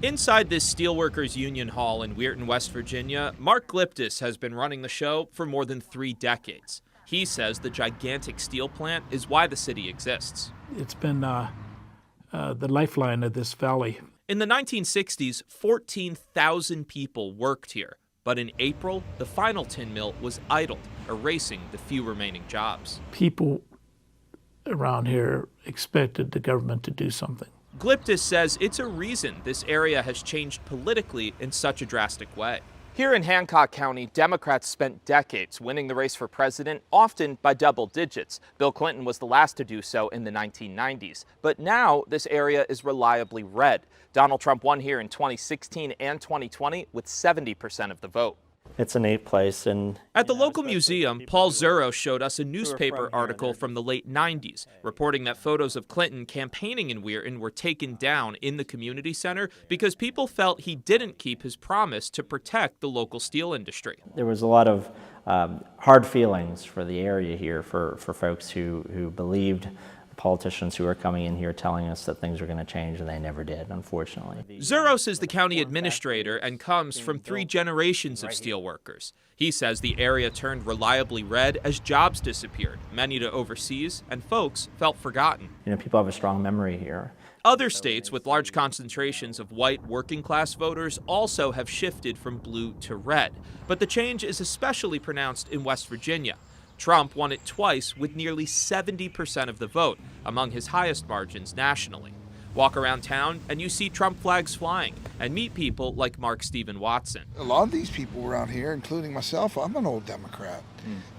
Inside this Steelworkers Union Hall in Weirton, West Virginia, Mark Gliptis has been running the show for more than 3 decades. He says the gigantic steel plant is why the city exists. It's been the lifeline of this valley. In the 1960s, 14,000 people worked here. But in April, the final tin mill was idled, erasing the few remaining jobs. People around here expected the government to do something. Gliptis says it's a reason this area has changed politically in such a drastic way. Here in Hancock County, Democrats spent decades winning the race for president, often by double digits. Bill Clinton was the last to do so in the 1990s. But now this area is reliably red. Donald Trump won here in 2016 and 2020 with 70% of the vote. It's a neat place. And at the local museum, Paul Zuro showed us a newspaper article from the late 90s reporting that photos of Clinton campaigning in Weirton were taken down in the community center because people felt he didn't keep his promise to protect the local steel industry. There was a lot of hard feelings for the area here for folks who believed politicians who are coming in here telling us that things are going to change, and they never did, unfortunately. Zuros is the county administrator and comes from 3 generations of steelworkers. He says the area turned reliably red as jobs disappeared, many to overseas, and folks felt forgotten. You know, people have a strong memory here. Other states with large concentrations of white working-class voters also have shifted from blue to red. But the change is especially pronounced in West Virginia. Trump won it twice with nearly 70% of the vote, among his highest margins nationally. Walk around town and you see Trump flags flying and meet people like Mark Stephen Watson. A lot of these people around here, including myself, I'm an old Democrat.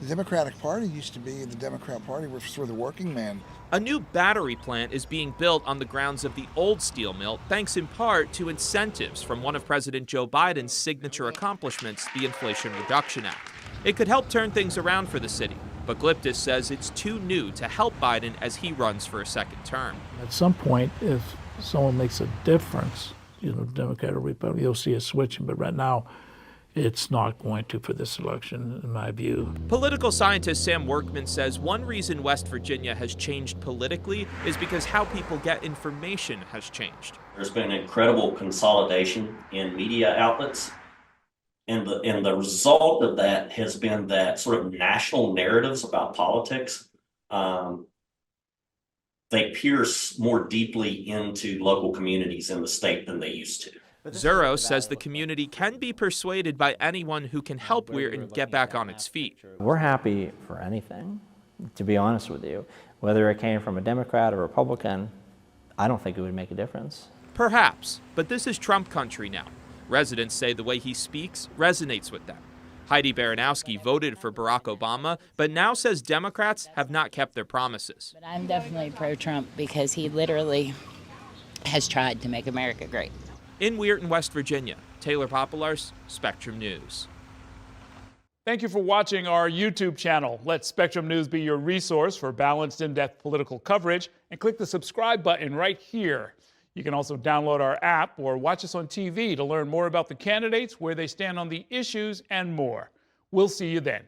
The Democratic Party used to be, the Democrat Party was for the working man. A new battery plant is being built on the grounds of the old steel mill, thanks in part to incentives from one of President Joe Biden's signature accomplishments, the Inflation Reduction Act. It could help turn things around for the city, but Gliptis says it's too new to help Biden as he runs for a second term. At some point, if someone makes a difference, Democrat or Republican, you'll see a switching, but right now, it's not going to for this election, in my view. Political scientist Sam Workman says one reason West Virginia has changed politically is because how people get information has changed. There's been incredible consolidation in media outlets. And the result of that has been that sort of national narratives about politics, they pierce more deeply into local communities in the state than they used to. Zuro says the community can be persuaded by anyone who can help Weirton get back on its feet. We're happy for anything, to be honest with you. Whether it came from a Democrat or Republican, I don't think it would make a difference. Perhaps, but this is Trump country now. Residents say the way he speaks resonates with them. Heidi Baranowski voted for Barack Obama, but now says Democrats have not kept their promises. But I'm definitely pro-Trump because he literally has tried to make America great. In Weirton, West Virginia, Taylor Popolars, Spectrum News. Thank you for watching our YouTube channel. Let Spectrum News be your resource for balanced, in-depth political coverage, and click the subscribe button right here. You can also download our app or watch us on TV to learn more about the candidates, where they stand on the issues, and more. We'll see you then.